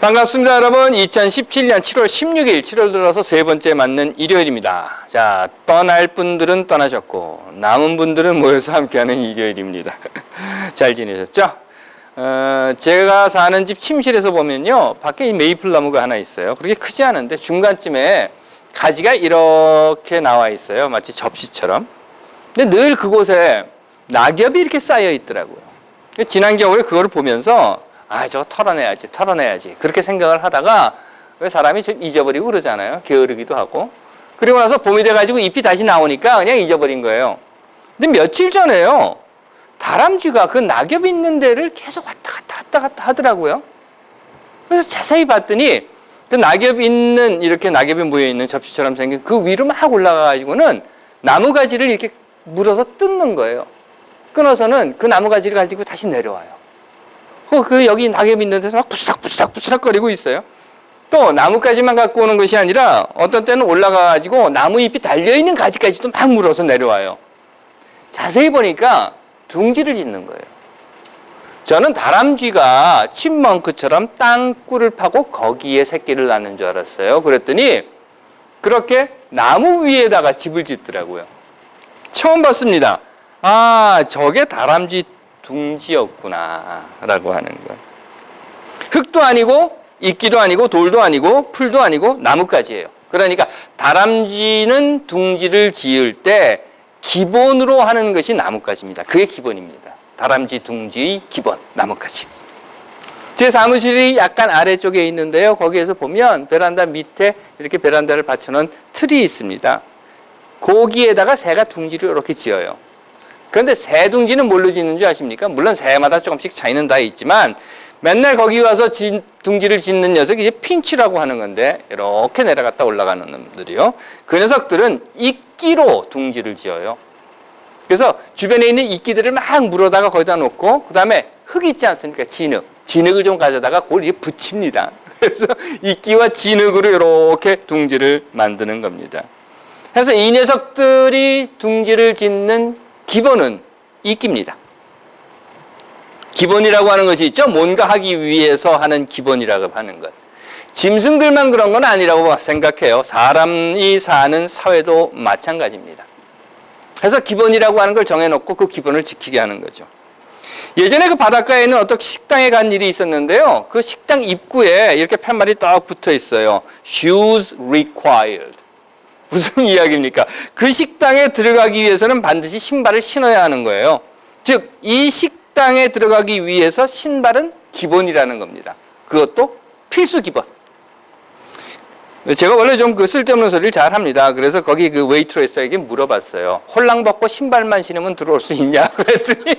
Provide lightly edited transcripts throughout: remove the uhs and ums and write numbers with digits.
반갑습니다, 여러분. 2017년 7월 16일, 7월 들어서 세 번째 맞는 일요일입니다. 자, 떠날 분들은 떠나셨고 남은 분들은 모여서 함께하는 일요일입니다. 잘 지내셨죠? 제가 사는 집 침실에서 보면요, 밖에 메이플 나무가 하나 있어요. 그렇게 크지 않은데 중간쯤에 가지가 이렇게 나와 있어요. 마치 접시처럼. 근데 늘 그곳에 낙엽이 이렇게 쌓여 있더라고요. 지난 겨울에 그걸 보면서 저거 털어내야지. 그렇게 생각을 하다가 왜 사람이 좀 잊어버리고 그러잖아요. 게으르기도 하고. 그리고 나서 봄이 돼가지고 잎이 다시 나오니까 그냥 잊어버린 거예요. 근데 며칠 전에요, 다람쥐가 그 낙엽 있는 데를 계속 왔다 갔다 하더라고요. 그래서 자세히 봤더니 그 이렇게 낙엽이 모여있는 접시처럼 생긴 그 위로 막 올라가가지고는 나무가지를 이렇게 물어서 뜯는 거예요. 끊어서는 그 나무가지를 가지고 다시 내려와요. 여기 낙엽 있는 데서 막 부스럭부스럭 거리고 있어요. 또 나뭇가지만 갖고 오는 것이 아니라 어떤 때는 올라가가지고 나무잎이 달려있는 가지까지도 막 물어서 내려와요. 자세히 보니까 둥지를 짓는 거예요. 저는 다람쥐가 칩먼크처럼 땅굴을 파고 거기에 새끼를 낳는 줄 알았어요. 그랬더니 그렇게 나무 위에다가 집을 짓더라고요. 처음 봤습니다. 저게 다람쥐 둥지였구나 라고 하는 거. 흙도 아니고 이끼도 아니고 돌도 아니고 풀도 아니고 나뭇가지예요. 그러니까 다람쥐는 둥지를 지을 때 기본으로 하는 것이 나뭇가지입니다. 그게 기본입니다. 다람쥐 둥지의 기본, 나뭇가지. 제 사무실이 약간 아래쪽에 있는데요, 거기에서 보면 베란다 밑에 이렇게 베란다를 받쳐놓은 틀이 있습니다. 거기에다가 새가 둥지를 이렇게 지어요. 그런데 새 둥지는 뭘로 짓는 줄 아십니까? 물론 새마다 조금씩 차이는 다 있지만 맨날 거기 와서 둥지를 짓는 녀석이 이제 핀치라고 하는 건데, 이렇게 내려갔다 올라가는 놈들이요. 그 녀석들은 이끼로 둥지를 지어요. 그래서 주변에 있는 이끼들을 막 물어다가 거기다 놓고, 그 다음에 흙 있지 않습니까? 진흙을 좀 가져다가 그걸 이제 붙입니다. 그래서 이끼와 진흙으로 이렇게 둥지를 만드는 겁니다. 그래서 이 녀석들이 둥지를 짓는 기본은 이끼입니다. 기본이라고 하는 것이 있죠. 뭔가 하기 위해서 하는 기본이라고 하는 것. 짐승들만 그런 건 아니라고 생각해요. 사람이 사는 사회도 마찬가지입니다. 그래서 기본이라고 하는 걸 정해놓고 그 기본을 지키게 하는 거죠. 예전에 그 바닷가에 있는 어떤 식당에 간 일이 있었는데요, 그 식당 입구에 이렇게 팻말이 딱 붙어 있어요. Shoes required. 무슨 이야기입니까? 그 식당에 들어가기 위해서는 반드시 신발을 신어야 하는 거예요. 즉, 이 식당에 들어가기 위해서 신발은 기본이라는 겁니다. 그것도 필수 기본. 제가 원래 좀 그 쓸데없는 소리를 잘 합니다. 그래서 거기 그 웨이트레스에게 물어봤어요. 홀랑 벗고 신발만 신으면 들어올 수 있냐? 그랬더니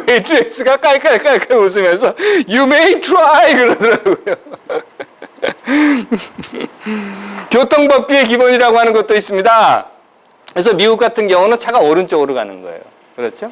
웨이트레스가 깔깔깔깔 웃으면서 You may try! 그러더라고요. 교통법규의 기본이라고 하는 것도 있습니다. 그래서 미국 같은 경우는 차가 오른쪽으로 가는 거예요. 그렇죠?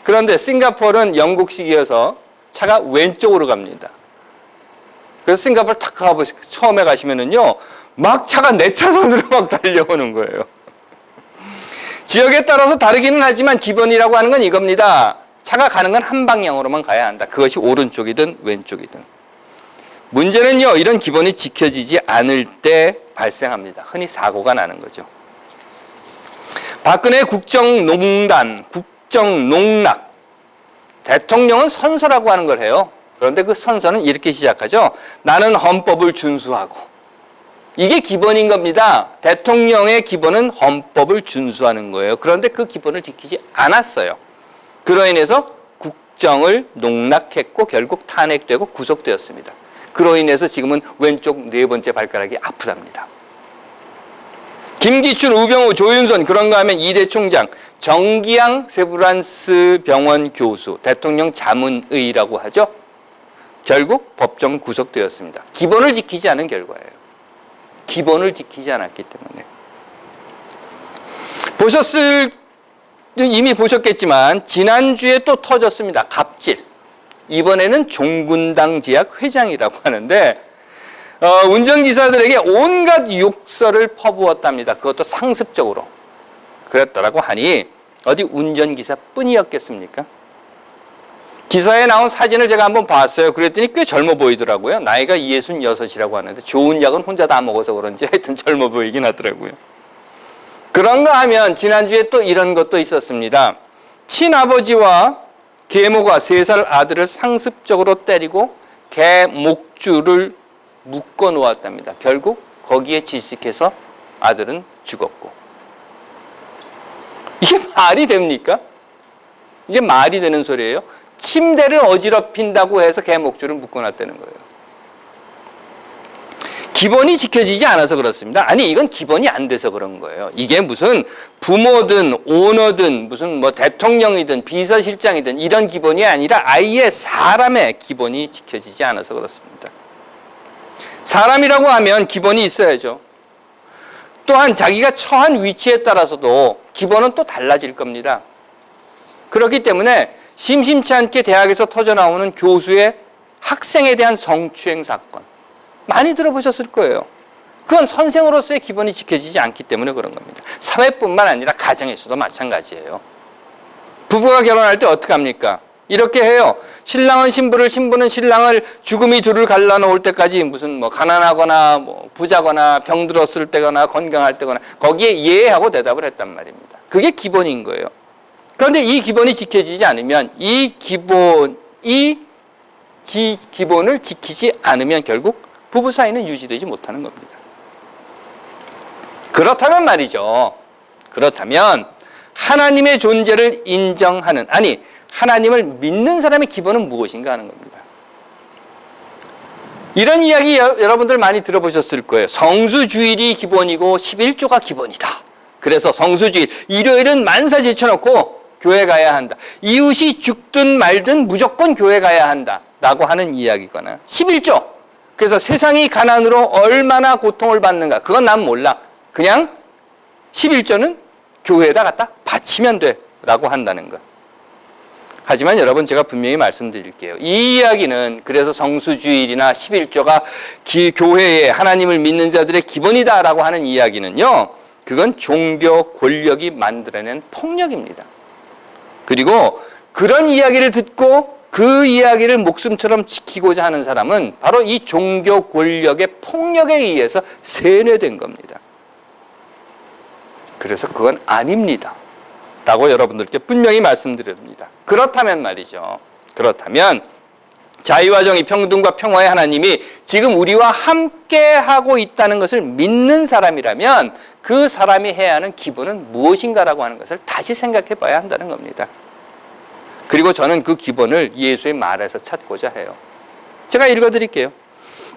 그런데 싱가포르는 영국식이어서 차가 왼쪽으로 갑니다. 그래서 싱가포르 탁 가보시고 처음에 가시면은요, 막 차가 4차선으로 막 달려오는 거예요. 지역에 따라서 다르기는 하지만 기본이라고 하는 건 이겁니다. 차가 가는 건 한 방향으로만 가야 한다. 그것이 오른쪽이든 왼쪽이든. 문제는요, 이런 기본이 지켜지지 않을 때 발생합니다. 흔히 사고가 나는 거죠. 박근혜 국정농단, 국정농락. 대통령은 선서라고 하는 걸 해요. 그런데 그 선서는 이렇게 시작하죠. 나는 헌법을 준수하고. 이게 기본인 겁니다. 대통령의 기본은 헌법을 준수하는 거예요. 그런데 그 기본을 지키지 않았어요. 그로 인해서 국정을 농락했고 결국 탄핵되고 구속되었습니다. 그로 인해서 지금은 왼쪽 4번째 발가락이 아프답니다. 김기춘, 우병우, 조윤선, 그런가 하면 2대 총장, 정기양 세브란스 병원 교수, 대통령 자문의라고 하죠. 결국 법정 구속되었습니다. 기본을 지키지 않은 결과예요. 기본을 지키지 않았기 때문에. 이미 보셨겠지만 지난주에 또 터졌습니다. 갑질. 이번에는 종군당 지학 회장이라고 하는데 운전기사들에게 온갖 욕설을 퍼부었답니다. 그것도 상습적으로. 그랬더라고 하니 어디 운전기사뿐이었겠습니까? 기사에 나온 사진을 제가 한번 봤어요. 그랬더니 꽤 젊어 보이더라고요. 나이가 66이라고 하는데 좋은 약은 혼자 다 먹어서 그런지 하여튼 젊어 보이긴 하더라고요. 그런가 하면 지난주에 또 이런 것도 있었습니다. 친아버지와 계모가 3살 아들을 상습적으로 때리고 개 목줄을 묶어 놓았답니다. 결국 거기에 질식해서 아들은 죽었고. 이게 말이 됩니까? 이게 말이 되는 소리예요? 침대를 어지럽힌다고 해서 개 목줄을 묶어 놨다는 거예요. 기본이 지켜지지 않아서 그렇습니다. 아니, 이건 기본이 안 돼서 그런 거예요. 이게 무슨 부모든 오너든 무슨 뭐 대통령이든 비서실장이든 이런 기본이 아니라 아예 사람의 기본이 지켜지지 않아서 그렇습니다. 사람이라고 하면 기본이 있어야죠. 또한 자기가 처한 위치에 따라서도 기본은 또 달라질 겁니다. 그렇기 때문에 심심치 않게 대학에서 터져나오는 교수의 학생에 대한 성추행 사건 많이 들어보셨을 거예요. 그건 선생으로서의 기본이 지켜지지 않기 때문에 그런 겁니다. 사회뿐만 아니라 가정에서도 마찬가지예요. 부부가 결혼할 때 어떻게 합니까? 이렇게 해요. 신랑은 신부를, 신부는 신랑을 죽음이 둘을 갈라놓을 때까지 무슨 뭐 가난하거나 뭐 부자거나 병들었을 때거나 건강할 때거나 거기에 예하고 대답을 했단 말입니다. 그게 기본인 거예요. 그런데 이 기본이 지켜지지 않으면 이 기본을 지키지 않으면 결국 부부 사이는 유지되지 못하는 겁니다. 그렇다면 말이죠. 그렇다면 하나님의 존재를 인정하는, 아니 하나님을 믿는 사람의 기본은 무엇인가 하는 겁니다. 이런 이야기 여러분들 많이 들어보셨을 거예요. 성수주일이 기본이고 11조가 기본이다. 그래서 성수주일, 일요일은 만사 제쳐놓고 교회 가야 한다. 이웃이 죽든 말든 무조건 교회 가야 한다. 라고 하는 이야기거나 11조. 그래서 세상이 가난으로 얼마나 고통을 받는가. 그건 난 몰라. 그냥 11조는 교회에다 갖다 바치면 돼. 라고 한다는 것. 하지만 여러분 제가 분명히 말씀드릴게요. 이 이야기는 그래서 성수주일이나 11조가 교회에 하나님을 믿는 자들의 기본이다라고 하는 이야기는요. 그건 종교 권력이 만들어낸 폭력입니다. 그리고 그런 이야기를 듣고 그 이야기를 목숨처럼 지키고자 하는 사람은 바로 이 종교 권력의 폭력에 의해서 세뇌된 겁니다. 그래서 그건 아닙니다. 라고 여러분들께 분명히 말씀드립니다. 그렇다면 말이죠. 그렇다면 자유와 정의, 평등과 평화의 하나님이 지금 우리와 함께 하고 있다는 것을 믿는 사람이라면 그 사람이 해야 하는 기본은 무엇인가라고 하는 것을 다시 생각해 봐야 한다는 겁니다. 그리고 저는 그 기본을 예수의 말에서 찾고자 해요. 제가 읽어드릴게요.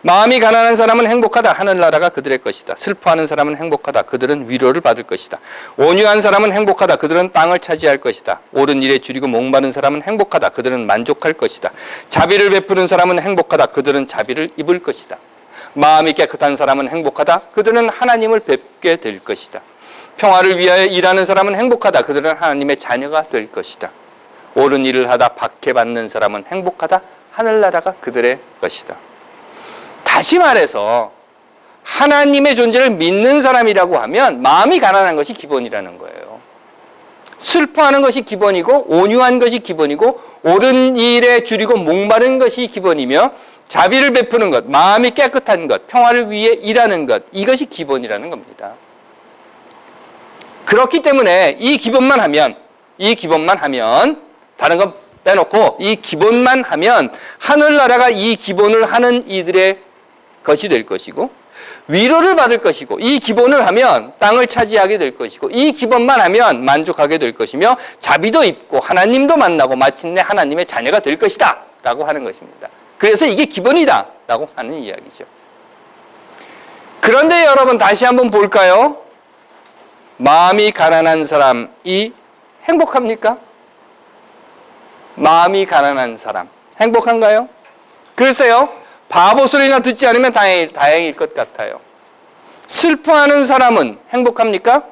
마음이 가난한 사람은 행복하다. 하늘나라가 그들의 것이다. 슬퍼하는 사람은 행복하다. 그들은 위로를 받을 것이다. 온유한 사람은 행복하다. 그들은 땅을 차지할 것이다. 옳은 일에 줄이고 목마른 사람은 행복하다. 그들은 만족할 것이다. 자비를 베푸는 사람은 행복하다. 그들은 자비를 입을 것이다. 마음이 깨끗한 사람은 행복하다. 그들은 하나님을 뵙게 될 것이다. 평화를 위하여 일하는 사람은 행복하다. 그들은 하나님의 자녀가 될 것이다. 옳은 일을 하다 박해받는 사람은 행복하다. 하늘나라가 그들의 것이다. 다시 말해서 하나님의 존재를 믿는 사람이라고 하면 마음이 가난한 것이 기본이라는 거예요. 슬퍼하는 것이 기본이고 온유한 것이 기본이고 옳은 일에 줄이고 목마른 것이 기본이며 자비를 베푸는 것, 마음이 깨끗한 것, 평화를 위해 일하는 것, 이것이 기본이라는 겁니다. 그렇기 때문에 이 기본만 하면 다른 건 빼놓고 이 기본만 하면 하늘나라가 이 기본을 하는 이들의 것이 될 것이고 위로를 받을 것이고 이 기본을 하면 땅을 차지하게 될 것이고 이 기본만 하면 만족하게 될 것이며 자비도 입고 하나님도 만나고 마침내 하나님의 자녀가 될 것이다 라고 하는 것입니다. 그래서 이게 기본이다 라고 하는 이야기죠. 그런데 여러분 다시 한번 볼까요? 마음이 가난한 사람이 행복합니까? 마음이 가난한 사람 행복한가요? 글쎄요. 바보 소리나 듣지 않으면 다행일 것 같아요. 슬퍼하는 사람은 행복합니까?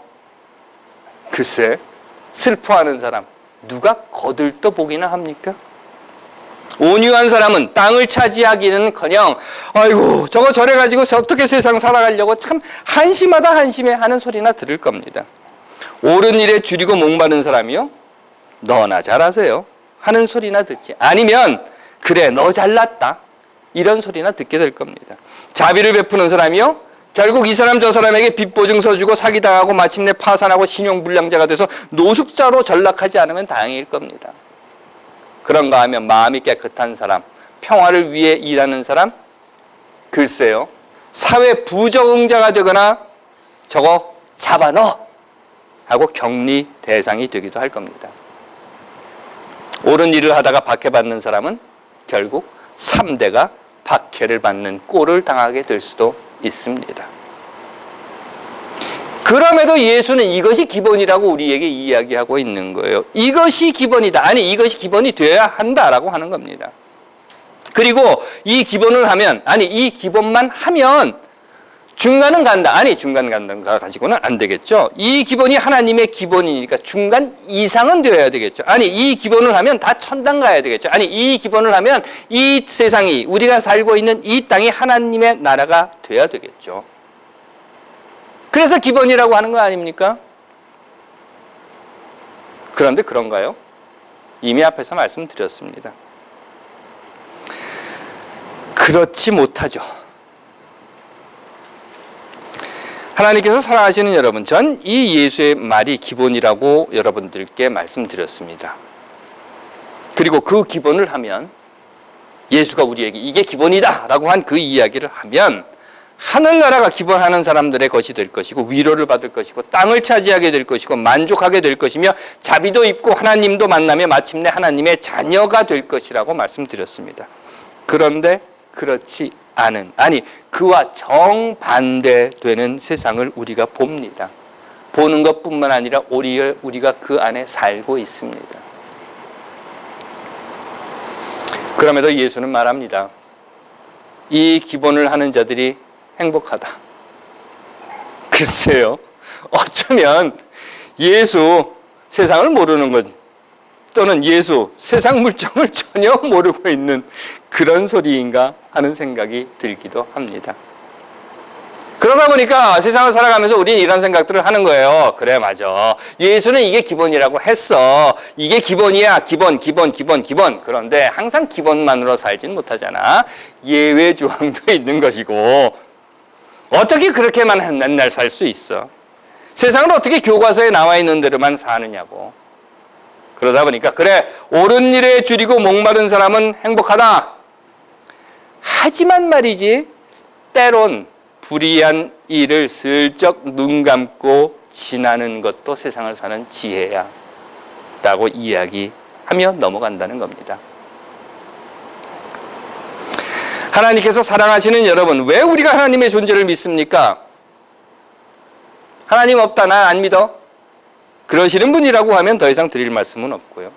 글쎄, 슬퍼하는 사람 누가 거들떠 보기나 합니까? 온유한 사람은 땅을 차지하기는커녕 아이고 저거 저래가지고 어떻게 세상 살아가려고 참 한심하다 한심해 하는 소리나 들을 겁니다. 옳은 일에 줄이고 목마른 사람이요? 너나 잘 아세요. 하는 소리나 듣지. 아니면 그래 너 잘났다 이런 소리나 듣게 될 겁니다. 자비를 베푸는 사람이요 결국 이 사람 저 사람에게 빚 보증서 주고 사기당하고 마침내 파산하고 신용불량자가 돼서 노숙자로 전락하지 않으면 다행일 겁니다. 그런가 하면 마음이 깨끗한 사람, 평화를 위해 일하는 사람, 글쎄요 사회 부적응자가 되거나 저거 잡아넣어 하고 격리 대상이 되기도 할 겁니다. 옳은 일을 하다가 박해받는 사람은 결국 3대가 박해를 받는 꼴을 당하게 될 수도 있습니다. 그럼에도 예수는 이것이 기본이라고 우리에게 이야기하고 있는 거예요. 이것이 기본이다. 아니 이것이 기본이 되어야 한다라고 하는 겁니다. 그리고 이 기본을 하면 아니 이 기본만 하면 중간은 간다. 아니 중간 간다는 거 가지고는 안 되겠죠. 이 기본이 하나님의 기본이니까 중간 이상은 되어야 되겠죠. 아니 이 기본을 하면 다 천당 가야 되겠죠. 아니 이 기본을 하면 이 세상이 우리가 살고 있는 이 땅이 하나님의 나라가 돼야 되겠죠. 그래서 기본이라고 하는 거 아닙니까? 그런데 그런가요? 이미 앞에서 말씀드렸습니다. 그렇지 못하죠. 하나님께서 사랑하시는 여러분, 전 이 예수의 말이 기본이라고 여러분들께 말씀드렸습니다. 그리고 그 기본을 하면 예수가 우리에게 이게 기본이다 라고 한 그 이야기를 하면 하늘나라가 기본하는 사람들의 것이 될 것이고 위로를 받을 것이고 땅을 차지하게 될 것이고 만족하게 될 것이며 자비도 입고 하나님도 만나며 마침내 하나님의 자녀가 될 것이라고 말씀드렸습니다. 그런데 그렇지 않은, 아니 그와 정반대되는 세상을 우리가 봅니다. 보는 것뿐만 아니라 우리가 그 안에 살고 있습니다. 그럼에도 예수는 말합니다. 이 기본을 하는 자들이 행복하다. 글쎄요, 어쩌면 예수 세상을 모르는 것 또는 예수 세상 물정을 전혀 모르고 있는 그런 소리인가 하는 생각이 들기도 합니다. 그러다 보니까 세상을 살아가면서 우리는 이런 생각들을 하는 거예요. 그래 맞아. 예수는 이게 기본이라고 했어. 이게 기본이야. 기본. 그런데 항상 기본만으로 살지는 못하잖아. 예외 조항도 있는 것이고 어떻게 그렇게만 맨날 살 수 있어. 세상을 어떻게 교과서에 나와 있는 대로만 사느냐고. 그러다 보니까 그래 옳은 일에 줄이고 목마른 사람은 행복하다. 하지만 말이지 때론 불의한 일을 슬쩍 눈 감고 지나는 것도 세상을 사는 지혜야 라고 이야기하며 넘어간다는 겁니다. 하나님께서 사랑하시는 여러분, 왜 우리가 하나님의 존재를 믿습니까? 하나님 없다, 난 안 믿어. 그러시는 분이라고 하면 더 이상 드릴 말씀은 없고요.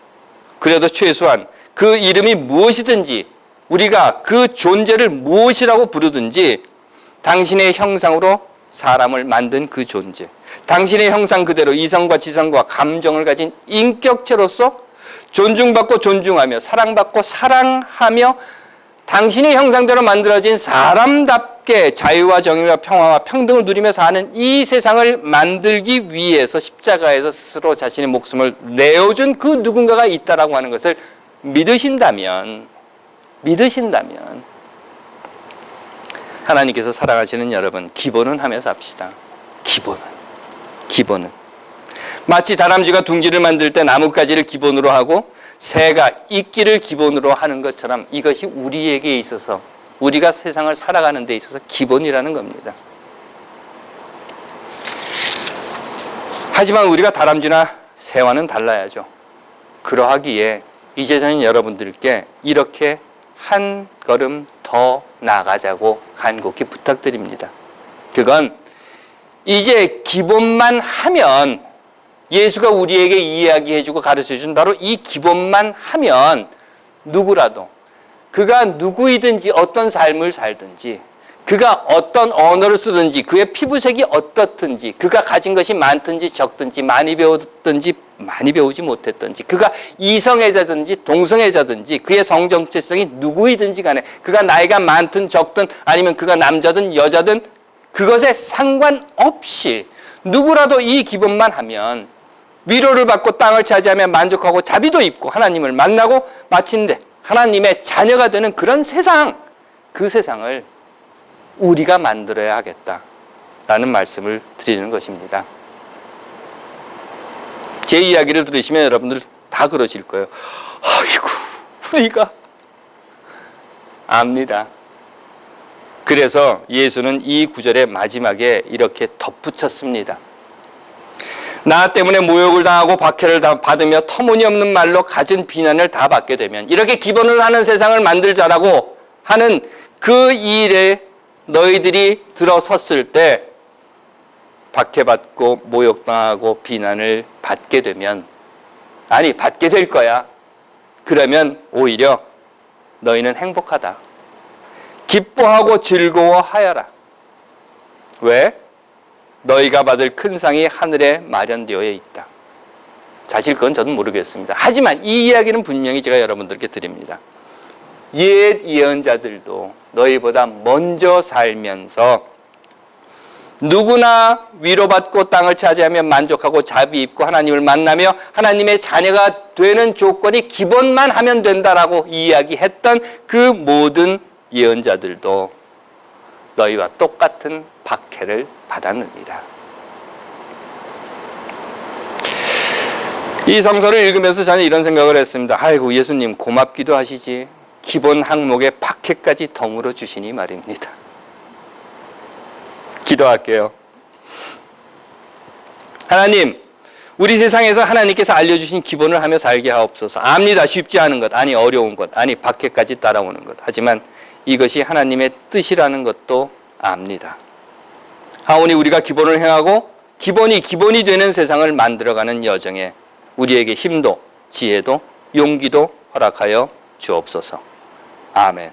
그래도 최소한 그 이름이 무엇이든지 우리가 그 존재를 무엇이라고 부르든지 당신의 형상으로 사람을 만든 그 존재, 당신의 형상 그대로 이성과 지성과 감정을 가진 인격체로서 존중받고 존중하며 사랑받고 사랑하며 당신의 형상대로 만들어진 사람답게 자유와 정의와 평화와 평등을 누리며 사는 이 세상을 만들기 위해서 십자가에서 스스로 자신의 목숨을 내어준 그 누군가가 있다라고 하는 것을 믿으신다면 하나님께서 사랑하시는 여러분, 기본은 하며 삽시다. 기본은 마치 다람쥐가 둥지를 만들 때 나뭇가지를 기본으로 하고 새가 이끼를 기본으로 하는 것처럼 이것이 우리에게 있어서 우리가 세상을 살아가는 데 있어서 기본이라는 겁니다. 하지만 우리가 다람쥐나 새와는 달라야죠. 그러하기에 이제 저는 여러분들께 이렇게 한 걸음 더 나가자고 간곡히 부탁드립니다. 그건 이제 기본만 하면 예수가 우리에게 이야기해주고 가르쳐준 바로 이 기본만 하면 누구라도 그가 누구이든지 어떤 삶을 살든지 그가 어떤 언어를 쓰든지 그의 피부색이 어떻든지 그가 가진 것이 많든지 적든지 많이 배웠든지 많이 배우지 못했든지 그가 이성애자든지 동성애자든지 그의 성정체성이 누구이든지 간에 그가 나이가 많든 적든 아니면 그가 남자든 여자든 그것에 상관없이 누구라도 이 기본만 하면 위로를 받고 땅을 차지하며 만족하고 자비도 입고 하나님을 만나고 마침내 하나님의 자녀가 되는 그런 세상, 그 세상을 우리가 만들어야 하겠다라는 말씀을 드리는 것입니다. 제 이야기를 들으시면 여러분들 다 그러실 거예요. 아이고, 우리가 압니다. 그래서 예수는 이 구절의 마지막에 이렇게 덧붙였습니다. 나 때문에 모욕을 당하고 박해를 받으며 터무니없는 말로 갖은 비난을 다 받게 되면, 이렇게 기본을 하는 세상을 만들자라고 하는 그 일에 너희들이 들어섰을 때 박해받고 모욕당하고 비난을 받게 되면, 아니 받게 될 거야. 그러면 오히려 너희는 행복하다. 기뻐하고 즐거워하여라. 왜? 너희가 받을 큰 상이 하늘에 마련되어 있다. 사실 그건 저도 모르겠습니다. 하지만 이 이야기는 분명히 제가 여러분들께 드립니다. 옛 예언자들도 너희보다 먼저 살면서 누구나 위로받고 땅을 차지하며 만족하고 자비 입고 하나님을 만나며 하나님의 자녀가 되는 조건이 기본만 하면 된다라고 이야기했던 그 모든 예언자들도 너희와 똑같은 박해를 받았느니라. 이 성서를 읽으면서 저는 이런 생각을 했습니다. 아이고, 예수님 고맙기도 하시지 기본 항목에 박해까지 덤으로 주시니 말입니다. 기도할게요. 하나님, 우리 세상에서 하나님께서 알려주신 기본을 하며 살게 하옵소서. 압니다. 쉽지 않은 것, 아니 어려운 것, 아니 박해까지 따라오는 것. 하지만 이것이 하나님의 뜻이라는 것도 압니다. 하오니 우리가 기본을 행하고 기본이 되는 세상을 만들어가는 여정에 우리에게 힘도 지혜도 용기도 허락하여 주옵소서. 아멘.